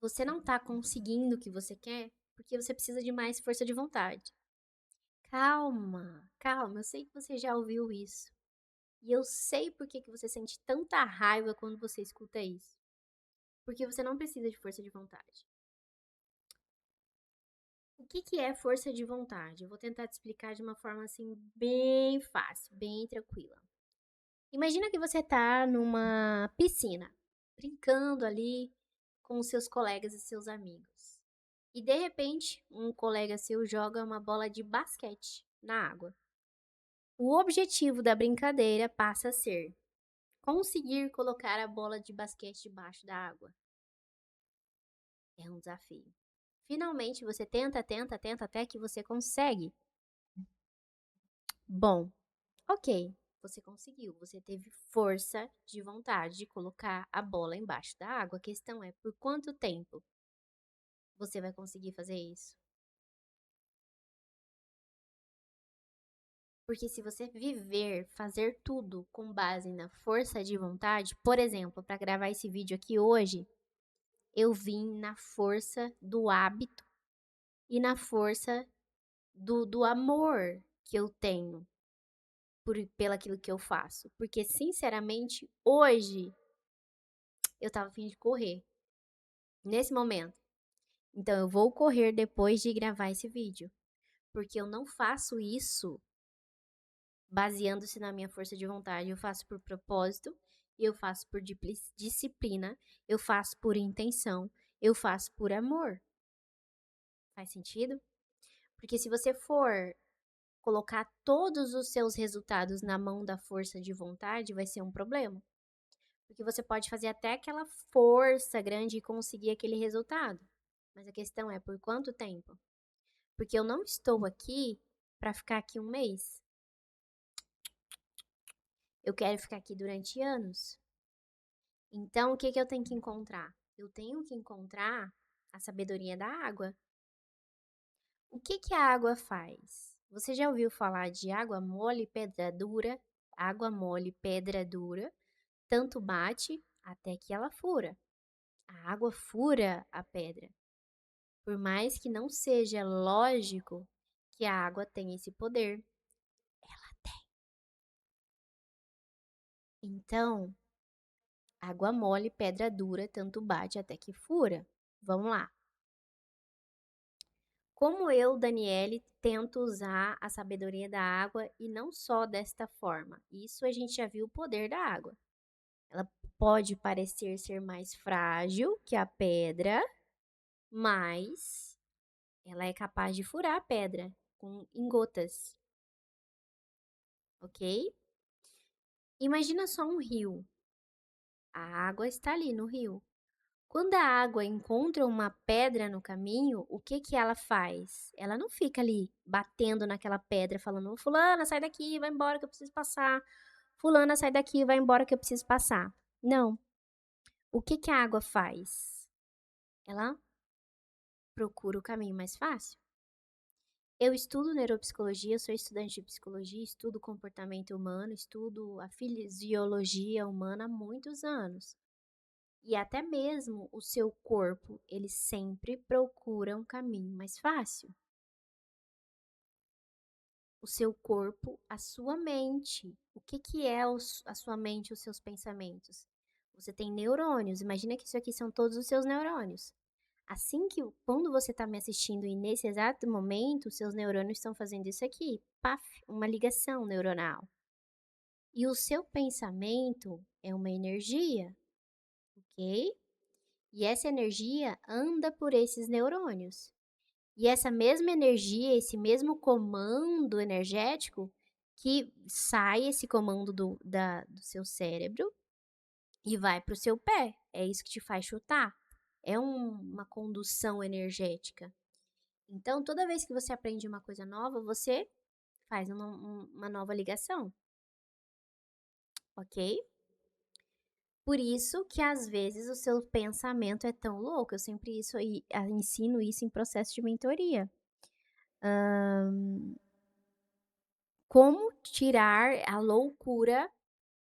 Você não tá conseguindo o que você quer porque você precisa de mais força de vontade. Calma, calma, eu sei que você já ouviu isso. E eu sei por que que você sente tanta raiva quando você escuta isso. Porque você não precisa de força de vontade. O que que é força de vontade? Eu vou tentar te explicar de uma forma assim bem fácil, bem tranquila. Imagina que você tá numa piscina, brincando ali com os seus colegas e seus amigos. E de repente, um colega seu joga uma bola de basquete na água. O objetivo da brincadeira passa a ser conseguir colocar a bola de basquete debaixo da água. É um desafio. Finalmente você tenta, tenta, tenta até que você consegue. Bom, ok, você conseguiu. Você teve força de vontade de colocar a bola embaixo da água. A questão é por quanto tempo você vai conseguir fazer isso? Porque se você viver, fazer tudo com base na força de vontade, por exemplo, para gravar esse vídeo aqui hoje, eu vim na força do hábito e na força do amor que eu tenho pelo aquilo que eu faço. Porque, sinceramente, hoje eu tava a fim de correr, nesse momento. Então, eu vou correr depois de gravar esse vídeo. Porque eu não faço isso baseando-se na minha força de vontade. Eu faço por propósito, eu faço por disciplina, eu faço por intenção, eu faço por amor. Faz sentido? Porque se você for colocar todos os seus resultados na mão da força de vontade, vai ser um problema. Porque você pode fazer até aquela força grande e conseguir aquele resultado. Mas a questão é por quanto tempo? Porque eu não estou aqui para ficar aqui um mês. Eu quero ficar aqui durante anos. Então, o que que eu tenho que encontrar? Eu tenho que encontrar a sabedoria da água. O que que a água faz? Você já ouviu falar de água mole, pedra dura? Água mole, pedra dura, tanto bate até que ela fura. A água fura a pedra. Por mais que não seja lógico que a água tem esse poder, ela tem. Então, água mole, pedra dura, tanto bate até que fura. Vamos lá. Como eu, Daniele, tento usar a sabedoria da água e não só desta forma. Isso a gente já viu o poder da água. Ela pode parecer ser mais frágil que a pedra, mas ela é capaz de furar a pedra em gotas, ok? Imagina só um rio. A água está ali no rio. Quando a água encontra uma pedra no caminho, o que que ela faz? Ela não fica ali batendo naquela pedra, falando: Fulana, sai daqui, vai embora que eu preciso passar. Fulana, sai daqui, vai embora que eu preciso passar. Não. O que que a água faz? Ela procura o caminho mais fácil. Eu estudo neuropsicologia, sou estudante de psicologia, estudo comportamento humano, estudo a fisiologia humana há muitos anos. E até mesmo o seu corpo, ele sempre procura um caminho mais fácil. O seu corpo, a sua mente. O que que é a sua mente, os seus pensamentos? Você tem neurônios. Imagina que isso aqui são todos os seus neurônios. Assim que quando você está me assistindo e nesse exato momento, seus neurônios estão fazendo isso aqui, paf, uma ligação neuronal. E o seu pensamento é uma energia, ok? E essa energia anda por esses neurônios. E essa mesma energia, esse mesmo comando energético, que sai esse comando do seu cérebro e vai para o seu pé. É isso que te faz chutar. É uma condução energética. Então, toda vez que você aprende uma coisa nova, você faz uma nova ligação, ok? Por isso que às vezes o seu pensamento é tão louco. Eu sempre ensino isso em processo de mentoria. Como tirar a loucura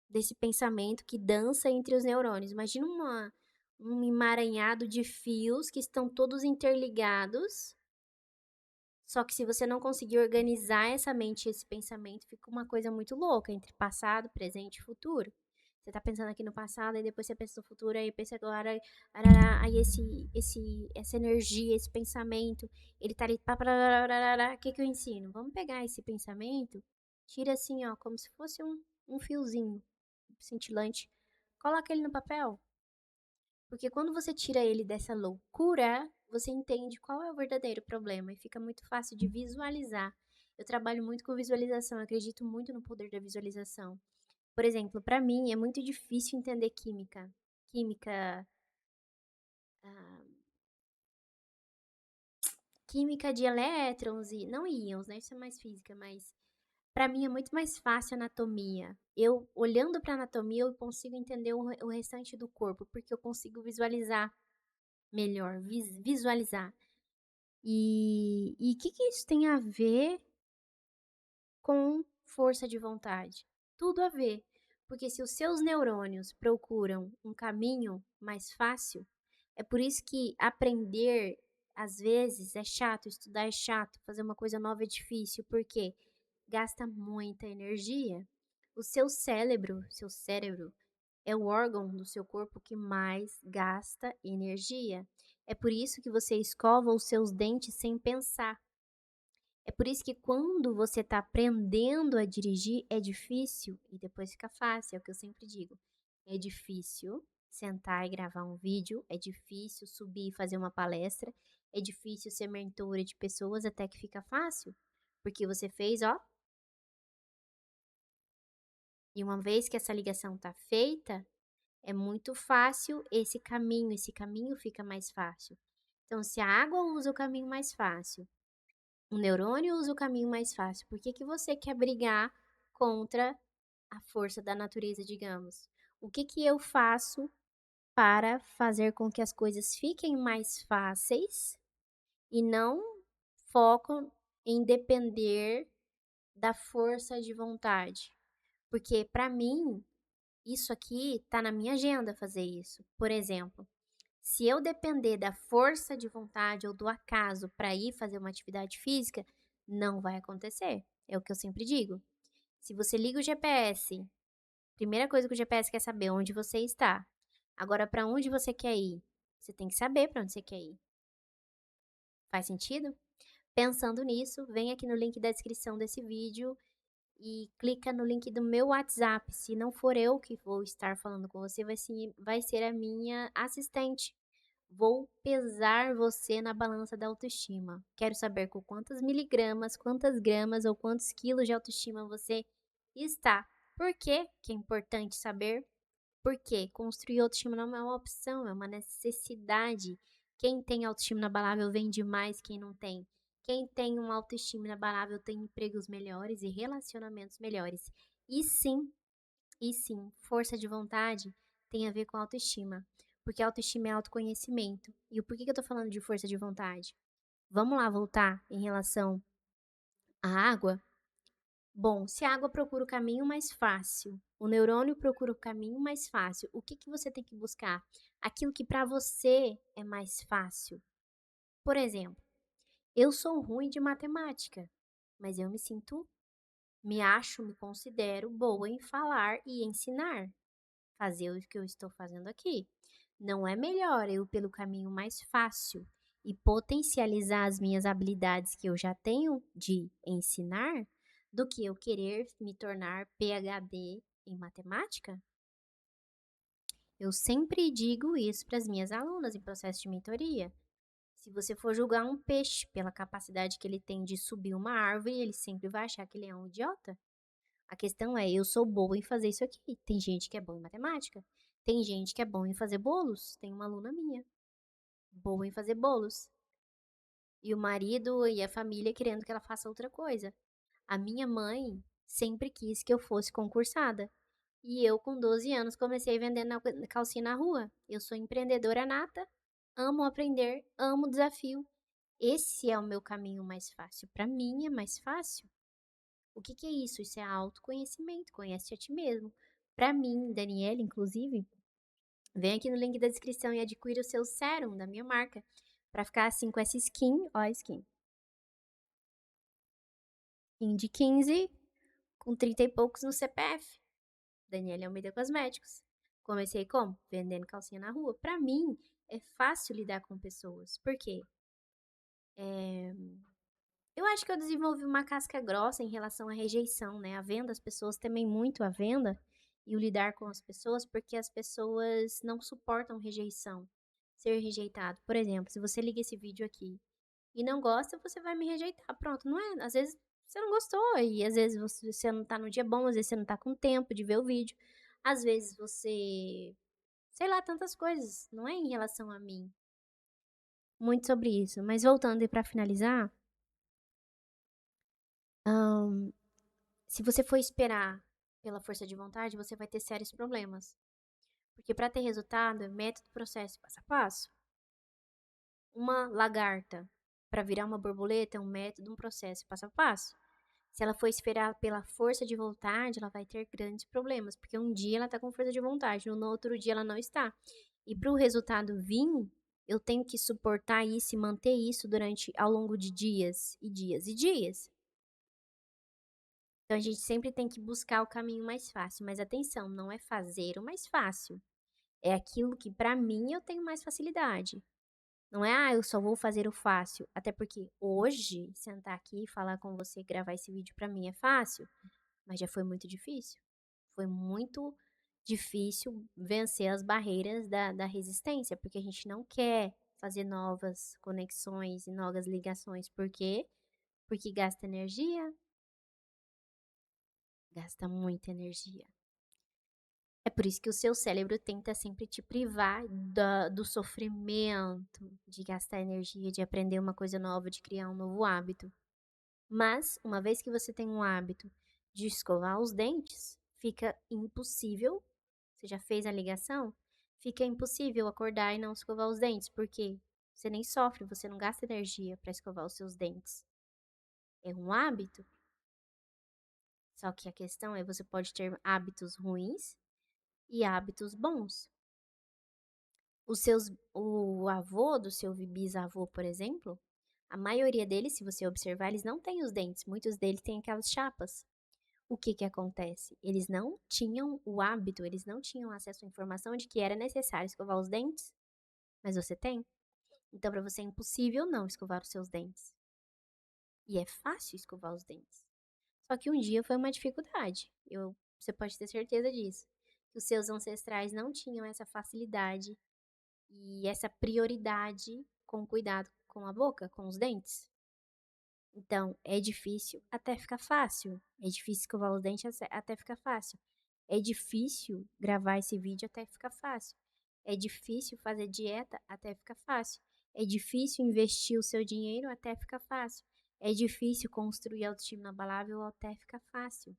desse pensamento que dança entre os neurônios? Imagina um emaranhado de fios que estão todos interligados. Só que se você não conseguir organizar essa mente, esse pensamento, fica uma coisa muito louca entre passado, presente e futuro. Você tá pensando aqui no passado, aí depois você pensa no futuro, aí pensa agora, arará, aí essa energia, esse pensamento, ele tá ali, o que que eu ensino? Vamos pegar esse pensamento, tira assim, ó, como se fosse um fiozinho cintilante, coloca ele no papel, porque quando você tira ele dessa loucura, você entende qual é o verdadeiro problema e fica muito fácil de visualizar. Eu trabalho muito com visualização, eu acredito muito no poder da visualização. Por exemplo, para mim é muito difícil entender química. Química, ah, química de elétrons e não íons, né? Isso é mais física, mas para mim é muito mais fácil a anatomia. Eu olhando para anatomia, eu consigo entender o restante do corpo, porque eu consigo visualizar melhor, visualizar. E o que, que isso tem a ver com força de vontade? Tudo a ver. Porque se os seus neurônios procuram um caminho mais fácil, é por isso que aprender, às vezes, é chato, estudar é chato, fazer uma coisa nova é difícil, porque gasta muita energia. O seu cérebro, é o órgão do seu corpo que mais gasta energia. É por isso que você escova os seus dentes sem pensar. É por isso que quando você está aprendendo a dirigir é difícil e depois fica fácil, é o que eu sempre digo. É difícil sentar e gravar um vídeo, é difícil subir e fazer uma palestra, é difícil ser mentora de pessoas até que fica fácil, porque você fez, ó, e uma vez que essa ligação tá feita, é muito fácil esse caminho fica mais fácil. Então, se a água usa o caminho mais fácil, o neurônio usa o caminho mais fácil, por que que você quer brigar contra a força da natureza, digamos? O que que eu faço para fazer com que as coisas fiquem mais fáceis e não focam em depender da força de vontade? Porque para mim, isso aqui tá na minha agenda fazer isso. Por exemplo, se eu depender da força de vontade ou do acaso para ir fazer uma atividade física, não vai acontecer. É o que eu sempre digo. Se você liga o GPS, primeira coisa que o GPS quer saber é onde você está. Agora, para onde você quer ir? Você tem que saber para onde você quer ir. Faz sentido? Pensando nisso, vem aqui no link da descrição desse vídeo e clica no link do meu WhatsApp. Se não for eu que vou estar falando com você, vai ser a minha assistente. Vou pesar você na balança da autoestima. Quero saber com quantas miligramas, quantas gramas ou quantos quilos de autoestima você está. Por quê que é importante saber? Porque construir autoestima não é uma opção, é uma necessidade. Quem tem autoestima inabalável vende mais, quem não tem. Quem tem uma autoestima inabalável tem empregos melhores e relacionamentos melhores. E sim, e sim, força de vontade tem a ver com autoestima. Porque autoestima é autoconhecimento. E o porquê que eu tô falando de força de vontade? Vamos lá voltar em relação à água? Bom, se a água procura o caminho mais fácil, o neurônio procura o caminho mais fácil, o que que você tem que buscar? Aquilo que para você é mais fácil. Por exemplo, eu sou ruim de matemática, mas eu me acho, me considero boa em falar e ensinar. Fazer o que eu estou fazendo aqui. Não é melhor eu ir pelo caminho mais fácil e potencializar as minhas habilidades que eu já tenho de ensinar do que eu querer me tornar PhD em matemática? Eu sempre digo isso para as minhas alunas em processo de mentoria. Se você for julgar um peixe pela capacidade que ele tem de subir uma árvore, ele sempre vai achar que ele é um idiota. A questão é, eu sou boa em fazer isso aqui. Tem gente que é boa em matemática. Tem gente que é bom em fazer bolos. Tem uma aluna minha, boa em fazer bolos. E o marido e a família querendo que ela faça outra coisa. A minha mãe sempre quis que eu fosse concursada. E eu, com 12 anos, comecei vendendo calcinha na rua. Eu sou empreendedora nata, amo aprender, amo desafio. Esse é o meu caminho mais fácil. Para mim é mais fácil. O que que é isso? Isso é autoconhecimento, conhece a ti mesmo. Para mim, Daniela, inclusive, Vem aqui no link da descrição e adquira o seu sérum da minha marca, pra ficar assim com essa skin, ó a skin. Skin de 15, com 30 e poucos no CPF. Daniela Almeida Cosméticos. Comecei como? Vendendo calcinha na rua. Pra mim, é fácil lidar com pessoas. Por quê? Eu acho que eu desenvolvi uma casca grossa em relação à rejeição, né? A venda, as pessoas temem muito a venda e o lidar com as pessoas, porque as pessoas não suportam rejeição, ser rejeitado. Por exemplo, se você liga esse vídeo aqui e não gosta, você vai me rejeitar. Pronto, não é? Às vezes você não gostou e às vezes você não tá no dia bom, às vezes você não tá com tempo de ver o vídeo. Às vezes você, sei lá, tantas coisas, não é em relação a mim. Muito sobre isso. Mas voltando e pra finalizar, se você for esperar pela força de vontade, você vai ter sérios problemas. Porque para ter resultado, é método, processo, passo a passo. Uma lagarta, para virar uma borboleta, é um método, um processo, passo a passo. Se ela for esperar pela força de vontade, ela vai ter grandes problemas, porque um dia ela tá com força de vontade, no outro dia ela não está. E para o resultado vir, eu tenho que suportar isso e manter isso durante ao longo de dias e dias e dias. Então a gente sempre tem que buscar o caminho mais fácil, mas atenção, não é fazer o mais fácil. É aquilo que pra mim eu tenho mais facilidade. Não é, eu só vou fazer o fácil. Até porque hoje, sentar aqui e falar com você e gravar esse vídeo pra mim é fácil, mas já foi muito difícil. Foi muito difícil vencer as barreiras da resistência, porque a gente não quer fazer novas conexões e novas ligações. Por quê? Porque gasta energia, gasta muita energia. É por isso que o seu cérebro tenta sempre te privar do sofrimento, de gastar energia, de aprender uma coisa nova, de criar um novo hábito. Mas, uma vez que você tem um hábito de escovar os dentes, fica impossível. Você já fez a ligação? Fica impossível acordar e não escovar os dentes, porque você nem sofre, você não gasta energia para escovar os seus dentes. É um hábito. Só que a questão é, você pode ter hábitos ruins e hábitos bons. O avô do seu bisavô, por exemplo, a maioria deles, se você observar, eles não têm os dentes. Muitos deles têm aquelas chapas. O que que acontece? Eles não tinham o hábito, eles não tinham acesso à informação de que era necessário escovar os dentes, mas você tem. Então, para você é impossível não escovar os seus dentes. E é fácil escovar os dentes. Só que um dia foi uma dificuldade. Você pode ter certeza disso. Que os seus ancestrais não tinham essa facilidade e essa prioridade com cuidado com a boca, com os dentes. Então, é difícil até ficar fácil. É difícil escovar os dentes até ficar fácil. É difícil gravar esse vídeo até ficar fácil. É difícil fazer dieta até ficar fácil. É difícil investir o seu dinheiro até ficar fácil. É difícil construir autoestima inabalável até ficar fácil.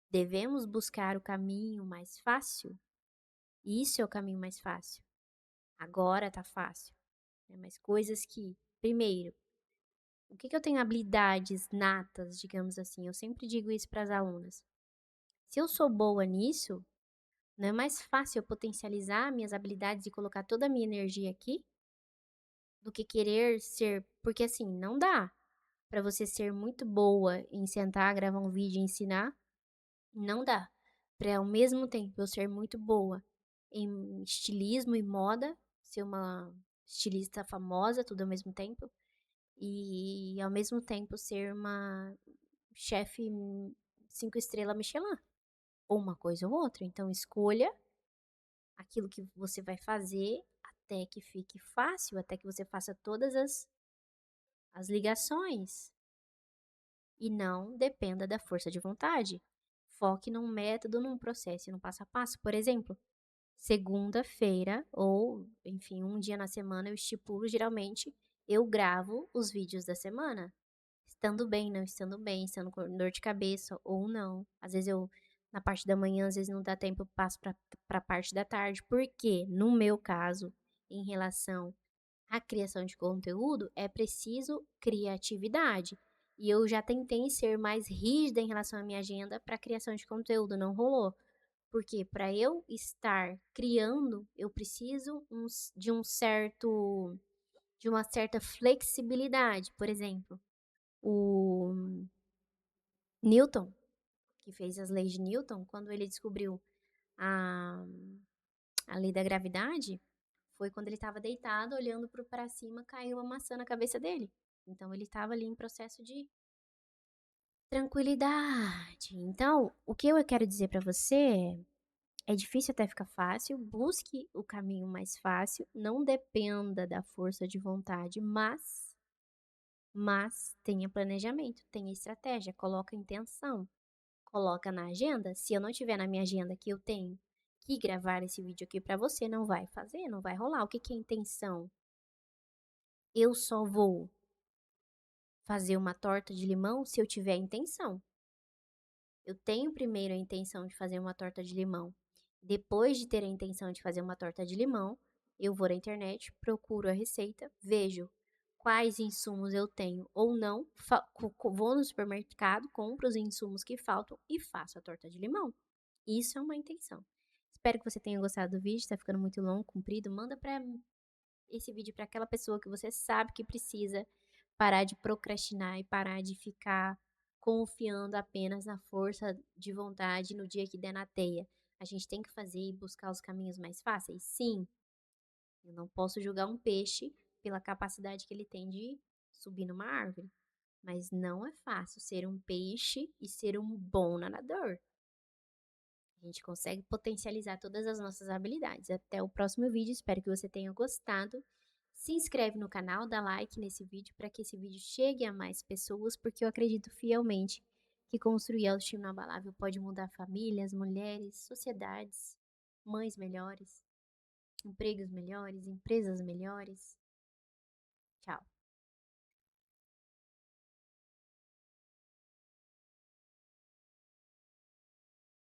Devemos buscar o caminho mais fácil? Isso é o caminho mais fácil. Agora tá fácil, né? Mas coisas que, primeiro, o que eu tenho habilidades natas, digamos assim? Eu sempre digo isso para as alunas. Se eu sou boa nisso, não é mais fácil eu potencializar minhas habilidades e colocar toda a minha energia aqui do que querer ser, porque assim, não dá para você ser muito boa em sentar, gravar um vídeo e ensinar, não dá. Para ao mesmo tempo eu ser muito boa em estilismo e moda, ser uma estilista famosa, tudo ao mesmo tempo, e ao mesmo tempo ser uma chefe 5 estrelas Michelin, ou uma coisa ou outra. Então escolha aquilo que você vai fazer até que fique fácil, até que você faça todas as ligações e não dependa da força de vontade. Foque num método, num processo, num passo a passo. Por exemplo, segunda-feira ou, enfim, um dia na semana eu estipulo, geralmente eu gravo os vídeos da semana. Estando bem, não estando bem, estando com dor de cabeça ou não. Às vezes eu, na parte da manhã, às vezes não dá tempo, eu passo pra parte da tarde. Porque, no meu caso, em relação à criação de conteúdo, é preciso criatividade. E eu já tentei ser mais rígida em relação à minha agenda para criação de conteúdo, não rolou. Porque para eu estar criando, eu preciso de uma certa flexibilidade. Por exemplo, o Newton, que fez as leis de Newton, quando ele descobriu a, a lei da gravidade, foi quando ele estava deitado, olhando para cima, caiu uma maçã na cabeça dele. Então ele estava ali em processo de tranquilidade. Então, o que eu quero dizer para você é difícil até ficar fácil, busque o caminho mais fácil, não dependa da força de vontade, mas tenha planejamento, tenha estratégia, coloca intenção, coloca na agenda. Se eu não tiver na minha agenda que eu tenho que gravar esse vídeo aqui para você, não vai fazer, não vai rolar. O que que é intenção? Eu só vou fazer uma torta de limão se eu tiver intenção. Eu tenho primeiro a intenção de fazer uma torta de limão. Depois de ter a intenção de fazer uma torta de limão, eu vou na internet, procuro a receita, vejo quais insumos eu tenho ou não, vou no supermercado, compro os insumos que faltam e faço a torta de limão. Isso é uma intenção. Espero que você tenha gostado do vídeo, está ficando muito longo, comprido. Manda esse vídeo para aquela pessoa que você sabe que precisa parar de procrastinar e parar de ficar confiando apenas na força de vontade no dia que der na teia. A gente tem que fazer e buscar os caminhos mais fáceis? Sim. Eu não posso julgar um peixe pela capacidade que ele tem de subir numa árvore. Mas não é fácil ser um peixe e ser um bom nadador. A gente consegue potencializar todas as nossas habilidades. Até o próximo vídeo, espero que você tenha gostado. Se inscreve no canal, dá like nesse vídeo para que esse vídeo chegue a mais pessoas, porque eu acredito fielmente que construir autoestima inabalável pode mudar famílias, mulheres, sociedades, mães melhores, empregos melhores, empresas melhores. Tchau!